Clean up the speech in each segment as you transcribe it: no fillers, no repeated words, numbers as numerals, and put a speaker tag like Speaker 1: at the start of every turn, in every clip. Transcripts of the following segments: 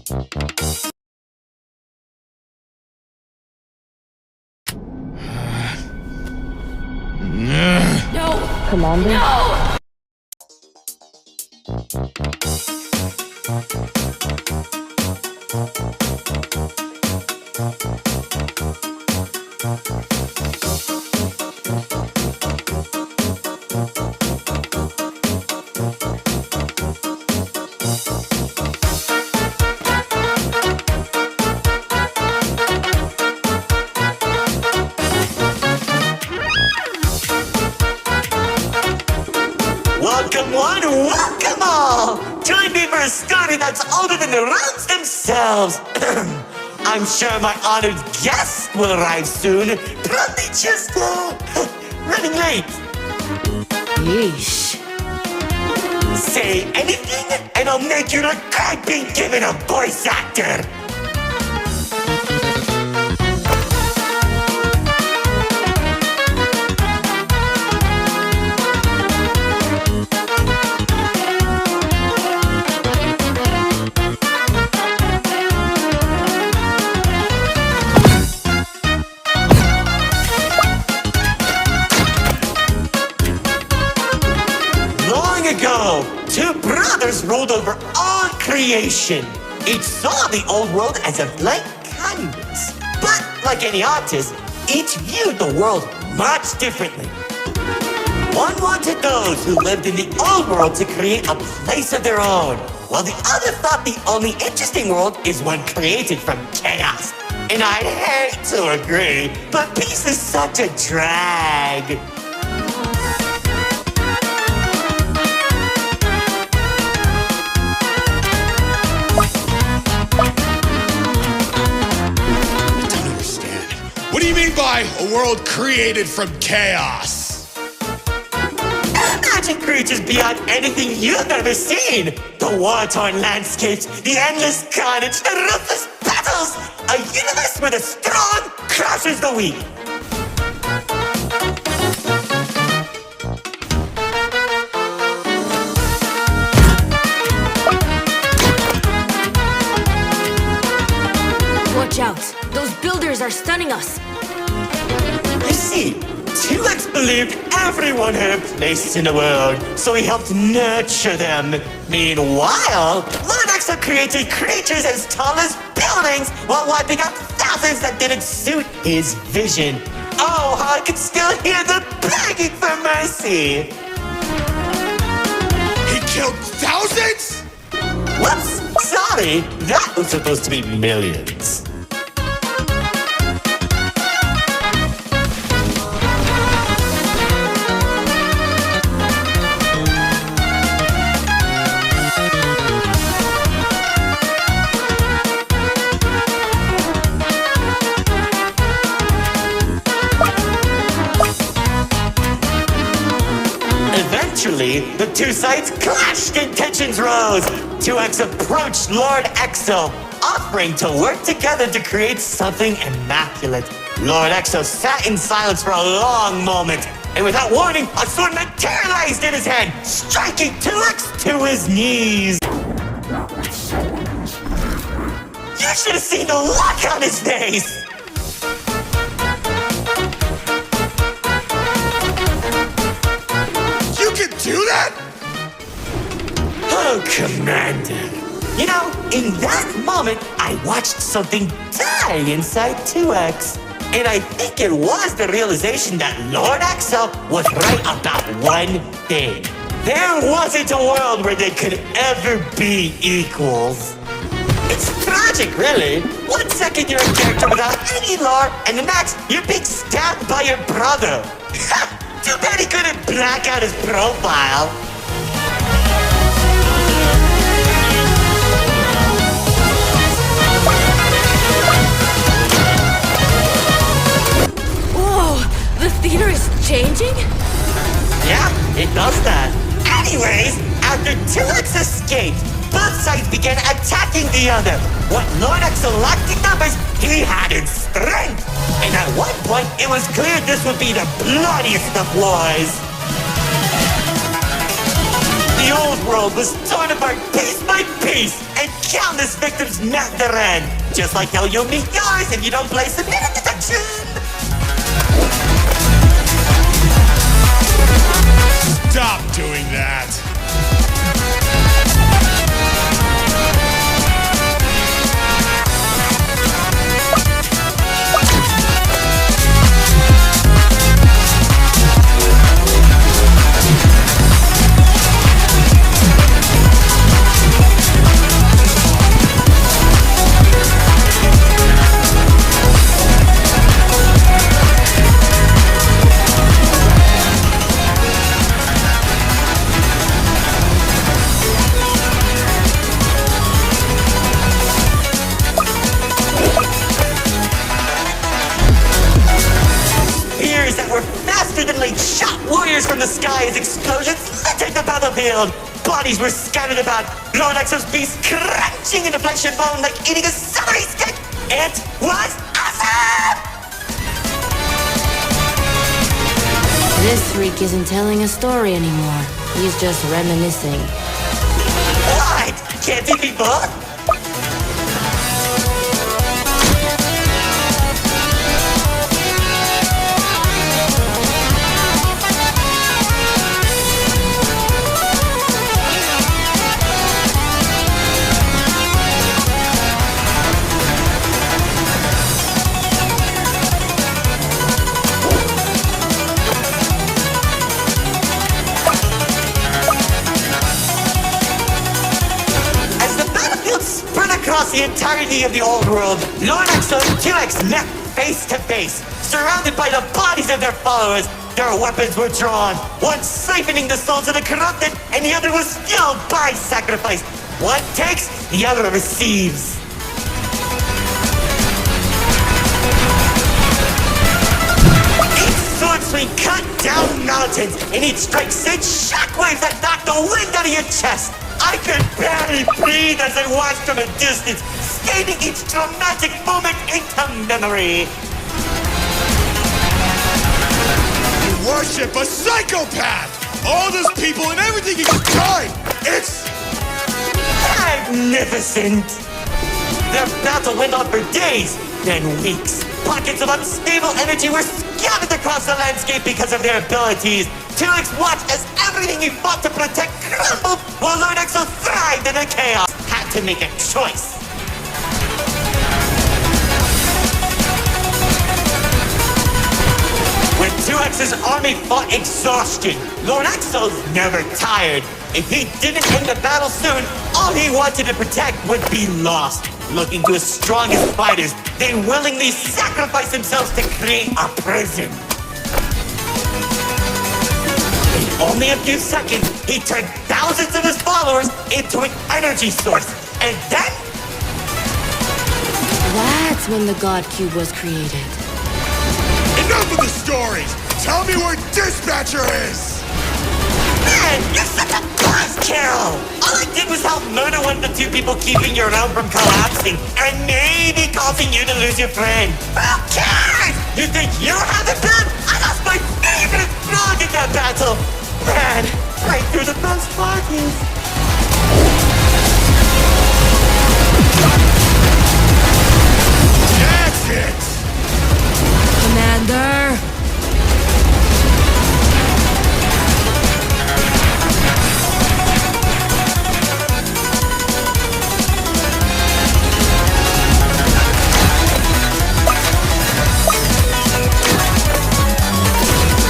Speaker 1: No!
Speaker 2: Commander?
Speaker 1: No!
Speaker 3: Welcome one, welcome all! Join me for a story that's older than the roads themselves. I'm sure my honored guest will arrive soon. Probably just, running late.
Speaker 1: Yeesh.
Speaker 3: Say anything and I'll make you regret being given a voice actor. Ago, two brothers ruled over all creation. Each saw the old world as a blank canvas. But like any artist, each viewed the world much differently. One wanted those who lived in the old world to create a place of their own, while the other thought the only interesting world is one created from chaos. And I'd hate to agree, but peace is such a drag.
Speaker 4: What do you mean by a world created from chaos?
Speaker 3: Imagine creatures beyond anything you've ever seen. The war-torn landscapes, the endless carnage, the ruthless battles. A universe where the strong crushes the weak.
Speaker 1: Watch out! Those builders are stunning us!
Speaker 3: You see, 2X believed everyone had a place in the world, so he helped nurture them. Meanwhile, Lord Exo created creatures as tall as buildings while wiping out thousands that didn't suit his vision. Oh, how I could still hear the begging for mercy!
Speaker 4: He killed thousands?
Speaker 3: Whoops! Sorry, that was supposed to be millions. Eventually, the two sides clashed and tensions rose. 2X approached Lord Exo, offering to work together to create something immaculate. Lord Exo sat in silence for a long moment, and without warning, a sword materialized in his hand, striking 2X to his knees. You should have seen the look on his face!
Speaker 4: You can do that?
Speaker 3: Oh, Commander. You know, in that moment, I watched something die inside 2X. And I think it was the realization that Lord Exo was right about one thing. There wasn't a world where they could ever be equals. It's tragic, really. 1 second you're a character without any lore, and the next you're being stabbed by your brother. Too bad he couldn't black out his profile.
Speaker 1: Whoa! The theater is changing?
Speaker 3: Yeah, it does that. Anyways, after 2X escaped, both sides began attacking the other. What Lord Exo lacked in numbers, he had in strength. And at one point, it was clear this would be the bloodiest of wars. The The old world was torn apart piece by piece, and countless victims met their end. Just like how you'll meet yours if you don't play submitted detection.
Speaker 4: Stop doing that.
Speaker 3: Shot warriors from the sky as explosions littered the battlefield. Bodies were scattered about. Lord Exo's beast crunching into flesh and bone like eating a celery stick. It was awesome!
Speaker 1: This freak isn't telling a story anymore. He's just reminiscing.
Speaker 3: What? Can't he be both? Across the entirety of the old world, Lord Exo and 2X met face to face, surrounded by the bodies of their followers. Their weapons were drawn, one siphoning the souls of the corrupted, and the other was fueled by sacrifice. One takes, the other receives. Each sword swing cut down mountains, and each strike sent shockwaves that knocked the wind out of your chest. I could barely breathe as I watched from a distance, scanning each dramatic moment into memory.
Speaker 4: You worship a psychopath! All those people and everything he's done! It's
Speaker 3: magnificent! Their battle went on for days, then weeks. Pockets of unstable energy were scattered across the landscape because of their abilities. 2X watched as everything he fought to protect crumbled, while Lord Exo thrived in the chaos. Had to make a choice. When 2X's army fought exhaustion, Lord Exo's never tired. If he didn't end the battle soon, all he wanted to protect would be lost. Looking to his strongest fighters, they willingly sacrificed themselves to create a prison. In only a few seconds, he turned thousands of his followers into an energy source. And then...
Speaker 1: That's when the God Cube was created.
Speaker 4: enough of the stories! Tell me where Dispatcher is!
Speaker 3: Man, you're such a buzzkill! All I did was help murder one of the two people keeping your realm from collapsing, and maybe causing you to lose your friend. Who cares? You think you have it bad? I lost my favorite frog in that battle! Man, right through the best parties.
Speaker 4: That's it!
Speaker 1: Commander!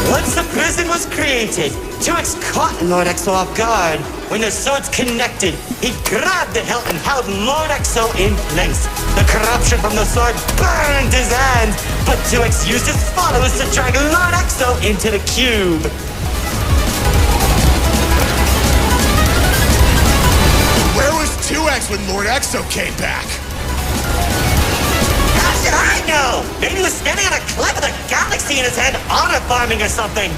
Speaker 3: Once the prison was created, 2X caught Lord Exo off guard. When the swords connected, he grabbed the hilt and held Lord Exo in place. The corruption from the sword burned his hands, but 2X used his followers to drag Lord Exo into the cube.
Speaker 4: Where was 2X when Lord Exo came back?
Speaker 3: How should I know? Maybe he was standing on a cliff with a galaxy in his hand, honor farming or something.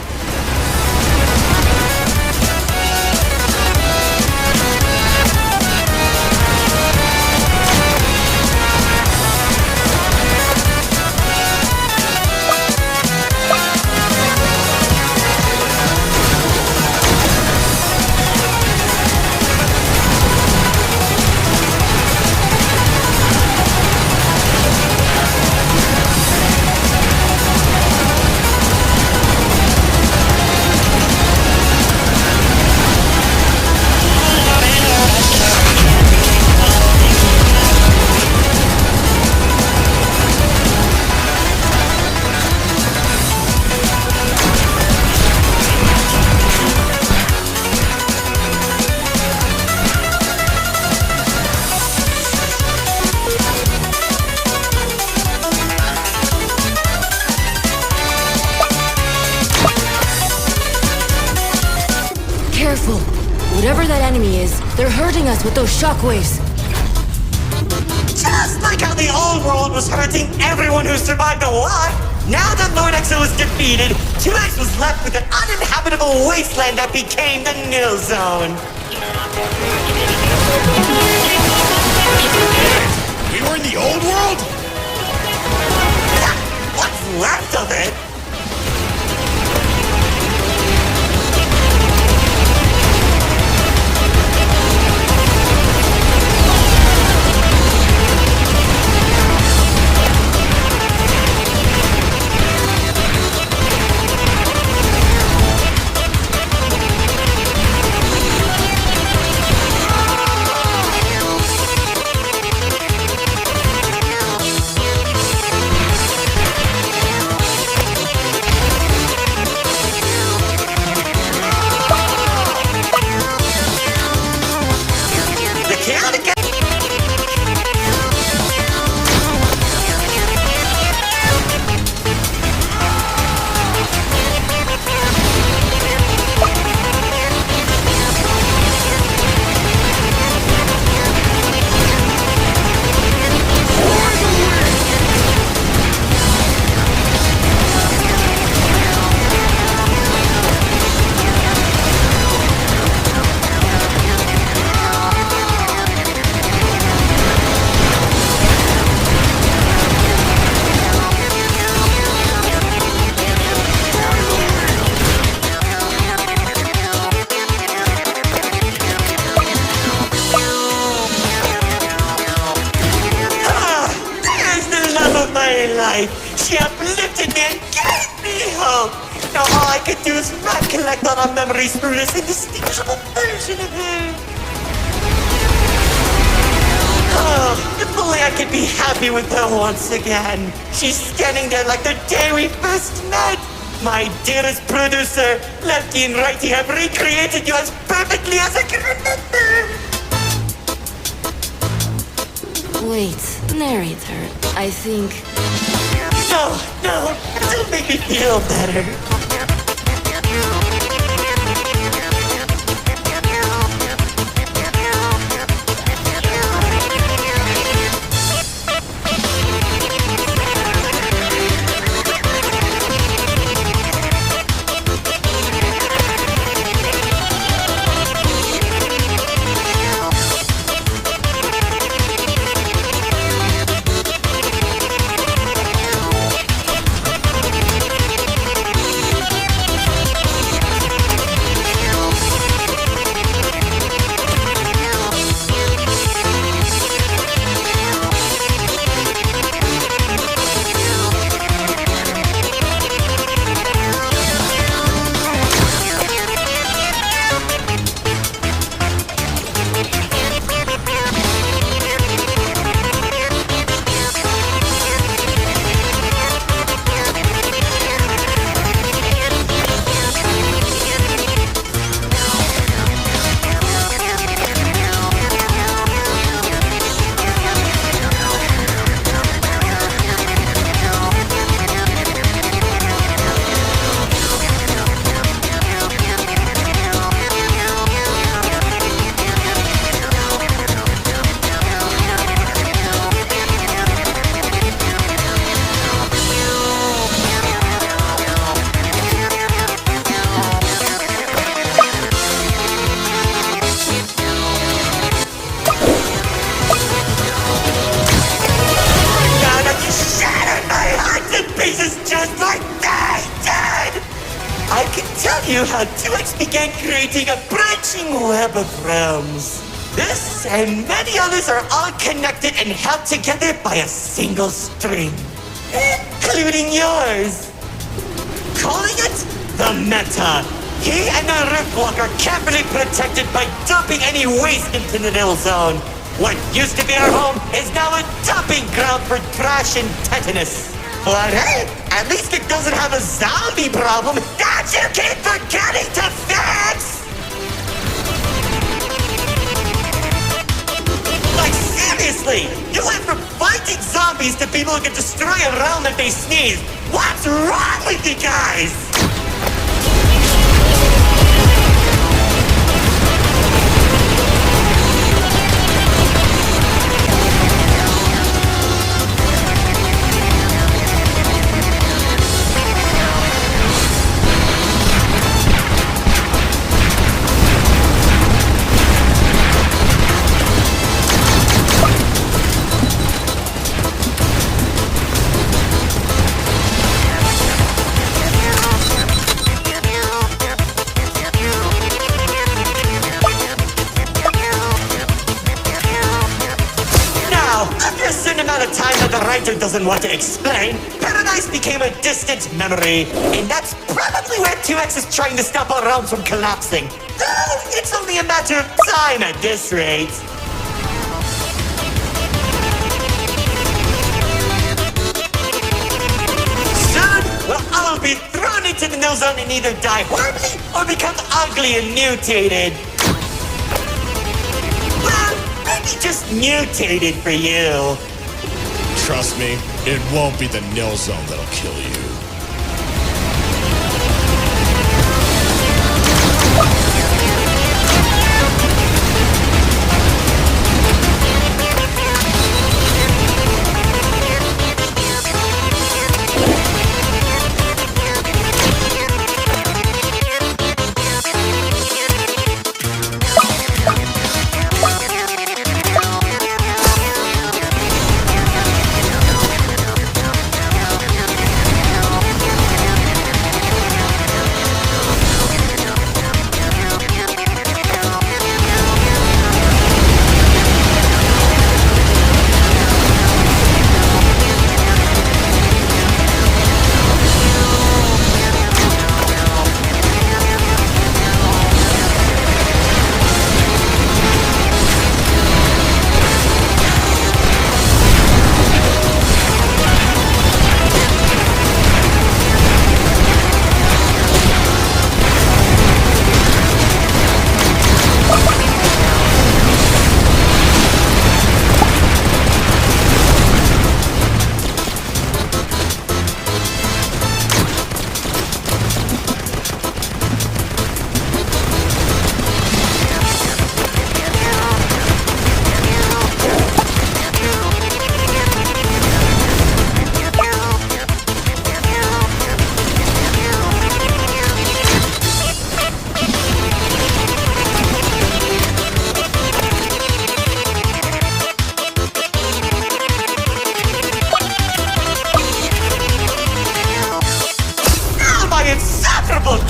Speaker 1: Whatever that enemy is, they're hurting us with those shockwaves.
Speaker 3: Just like how the old world was hurting everyone who survived the war, now that Lord Exo was defeated, 2X was left with an uninhabitable wasteland that became the Nil Zone.
Speaker 4: We were in the old world?
Speaker 3: What's left of it? She uplifted me and gave me hope. Now all I could do is recollect all our memories through this indistinguishable version of her. Oh, if only I could be happy with her once again. She's standing there like the day we first met. My dearest producer, Lefty and Righty have recreated you as perfectly as I can remember.
Speaker 1: Wait, narrator, I think...
Speaker 3: No, don't make me feel better. You how 2X began creating a branching web of realms. This and many others are all connected and held together by a single string, including yours. Calling it the Meta. He and the Riftwalk are carefully protected by dumping any waste into the Nil Zone. What used to be our home is now a dumping ground for trash and tetanus. But hey, at least it doesn't have a zombie problem that you keep forgetting to fix! Like seriously, you went from fighting zombies to people who can destroy a realm if they sneeze. What's wrong with you guys? writer doesn't want to explain, Paradise became a distant memory. And that's probably where 2X is trying to stop our realms from collapsing. Though it's only a matter of time at this rate. Soon, we'll all be thrown into the Nil Zone and either die horribly or become ugly and mutated. Well, maybe just mutated for you.
Speaker 4: Trust me, it won't be the Nil Zone that'll kill you.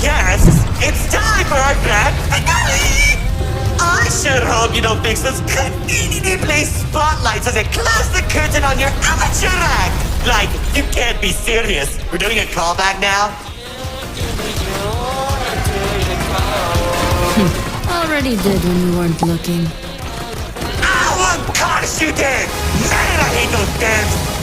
Speaker 3: Guests, it's time for our grand finale! I sure hope you don't fix those conveniently placed spotlights as they close the curtain on your amateur act! Like, you can't be serious. We're doing a callback now?
Speaker 1: Already did when you weren't looking.
Speaker 3: I want car shooting! Man, I hate those dance